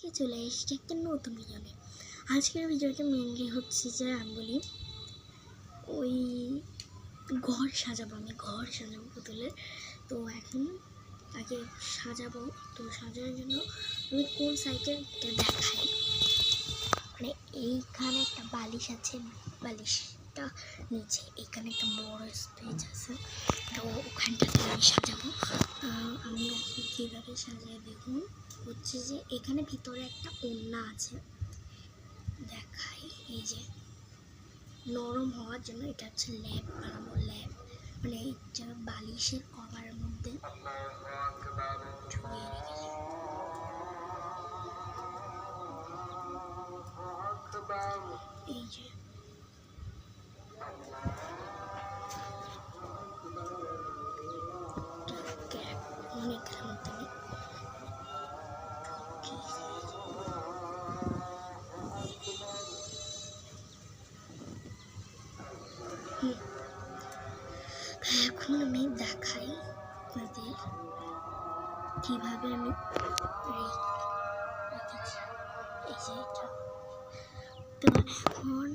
আজকে চলে এসেছি একটা নতুন ভিডিও নিয়ে। আজকের ভিডিওটা মেনলি হচ্ছে যে আমি বলি ওই ঘর সাজাবো পুতুলের। তো এখন আগে সাজাবো, তো সাজানোর জন্য আমি কোন সাইকেলটা দেখাই। মানে এইখানে একটা বালিশ আছে, বালিশটা নিচে এখানে একটা বড় স্পেস আছে, তো ওখানটাতে আমি সাজাবো। আমি এখন কীভাবে সাজাই দেখুন, হচ্ছে যে এখানে ভিতরে একটা ওড়না আছে, দেখাই। এই যে নরম হওয়ার জন্য এটা হচ্ছে ল্যাপ বানাবো, ল্যাপ মানে এই যে বালিশের কভারের মধ্যে ঝুলিয়ে রেখেছি। এই যে অনেকটার মধ্যে এখন আমি দেখাই আপনাদের কীভাবে আমি রেখেছি। এই যে এটা, তো এখন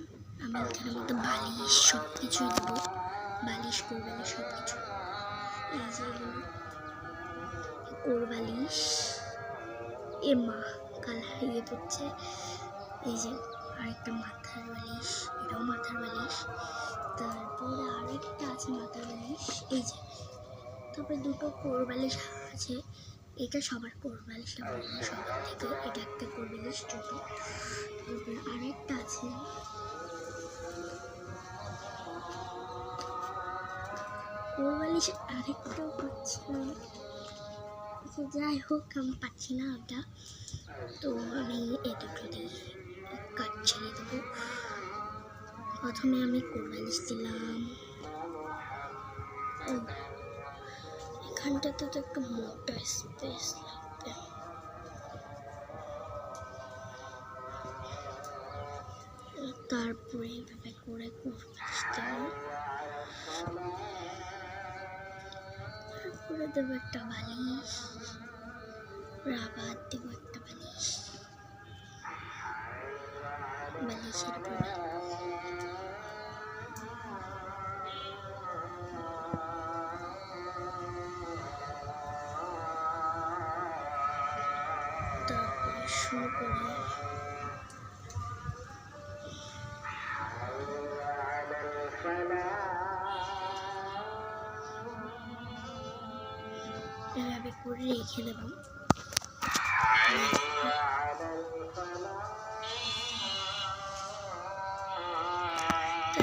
আমি এখানের মধ্যে বালিশ সব কিছুই দেবো, বালিশ কোরবালিশ সব কিছু। এই যে কোরবালিশ এর মা কালার ইয়ে পড়ছে। এই যে আরেকটা মাথার বালিশ, এটাও মাথার বালিশ। তারপরে আরেকটা আছে মাথার বালিশ, এই যে। তারপরে দুটো কোরবালিশ আছে, এটা সবার কোরবালিশটা বড় সবার থেকে, এটা একটা কোরবালিশ ছোট। তারপরে আরেকটা আছে, কোরবালিশ আরেকটাও পাচ্ছি না, যাই হোক আমি পাচ্ছি না ওটা। তো আমি এই দুটো দিয়ে কাজ ছেড়ে দেবো। প্রথমে আমি কোরবালিশ দিলাম, এখানটাতে তো একটু মোটা স্পেস লাগবে। তারপরে এভাবে করে কোরবালিশ দেবো, তারপরে দেবো একটা বালিশ, আবার দেবো একটা বালিশ, বালিশের পরে তারপরে শুরু করে এভাবে করে রেখে দেবো।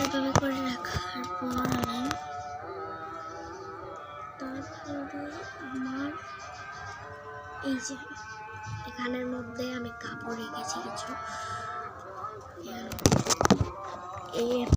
এভাবে করে রাখার পর আমি তারপরে আমার এই যে এখানের মধ্যে আমি কাপড় রেখেছি কিছু, এই